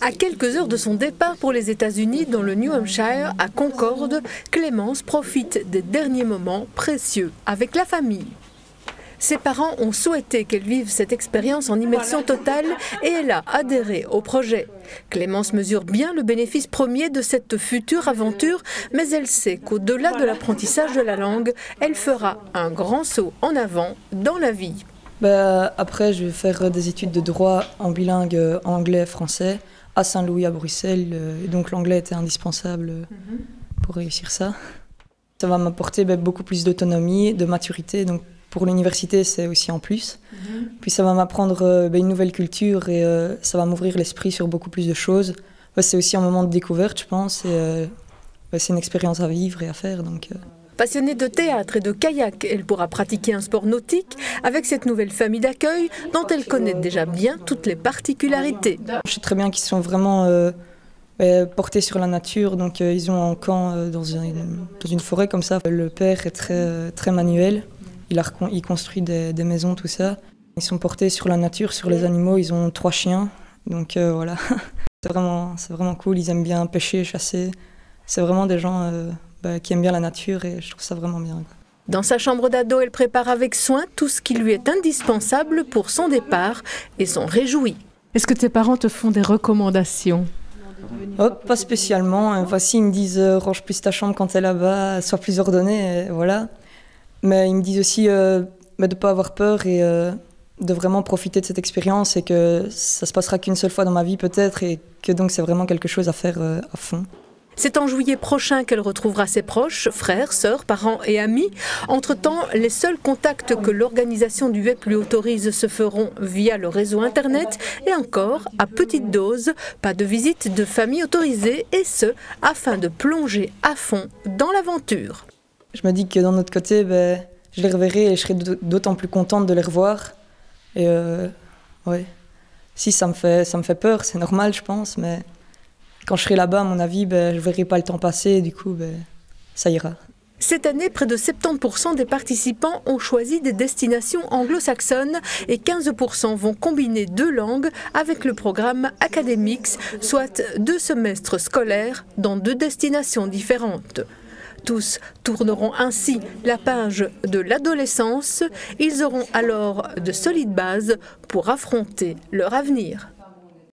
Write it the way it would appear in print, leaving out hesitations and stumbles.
À quelques heures de son départ pour les États-Unis dans le New Hampshire, à Concord, Clémence profite des derniers moments précieux avec la famille. Ses parents ont souhaité qu'elle vive cette expérience en immersion totale et elle a adhéré au projet. Clémence mesure bien le bénéfice premier de cette future aventure, mais elle sait qu'au-delà de l'apprentissage de la langue, elle fera un grand saut en avant dans la vie. Après, je vais faire des études de droit en bilingue anglais-français à Saint-Louis, à Bruxelles. Et donc l'anglais était indispensable pour réussir ça. Ça va m'apporter beaucoup plus d'autonomie, de maturité. Donc pour l'université, c'est aussi en plus. Puis ça va m'apprendre une nouvelle culture et ça va m'ouvrir l'esprit sur beaucoup plus de choses. C'est aussi un moment de découverte, je pense. Et c'est une expérience à vivre et à faire. Passionnée de théâtre et de kayak, elle pourra pratiquer un sport nautique avec cette nouvelle famille d'accueil dont elle connaît déjà bien toutes les particularités. Je sais très bien qu'ils sont vraiment portés sur la nature, donc ils ont un camp dans une forêt comme ça. Le père est très manuel, il construit des maisons, tout ça. Ils sont portés sur la nature, sur les animaux, ils ont 3 chiens, donc voilà. C'est vraiment cool, ils aiment bien pêcher, chasser. C'est vraiment des gens qui aiment bien la nature et je trouve ça vraiment bien. Dans sa chambre d'ado, elle prépare avec soin tout ce qui lui est indispensable pour son départ et s'en réjouit. Est-ce que tes parents te font des recommandations? Pas spécialement. Voici, ils me disent range plus ta chambre quand t'es là-bas, sois plus ordonnée, voilà. Mais ils me disent aussi de ne pas avoir peur et de vraiment profiter de cette expérience et que ça se passera qu'une seule fois dans ma vie peut-être et que donc c'est vraiment quelque chose à faire à fond. C'est en juillet prochain qu'elle retrouvera ses proches, frères, sœurs, parents et amis. Entre-temps, les seuls contacts que l'organisation du VEP lui autorise se feront via le réseau Internet et encore à petite dose, pas de visite de famille autorisée et ce, afin de plonger à fond dans l'aventure. Je me dis que d'un autre côté, je les reverrai et je serai d'autant plus contente de les revoir. Et ouais, si ça me fait peur, c'est normal je pense, mais quand je serai là-bas, à mon avis, je ne verrai pas le temps passer et du coup, ça ira. Cette année, près de 70% des participants ont choisi des destinations anglo-saxonnes et 15% vont combiner 2 langues avec le programme Academix, soit 2 semestres scolaires dans 2 destinations différentes. Tous tourneront ainsi la page de l'adolescence. Ils auront alors de solides bases pour affronter leur avenir.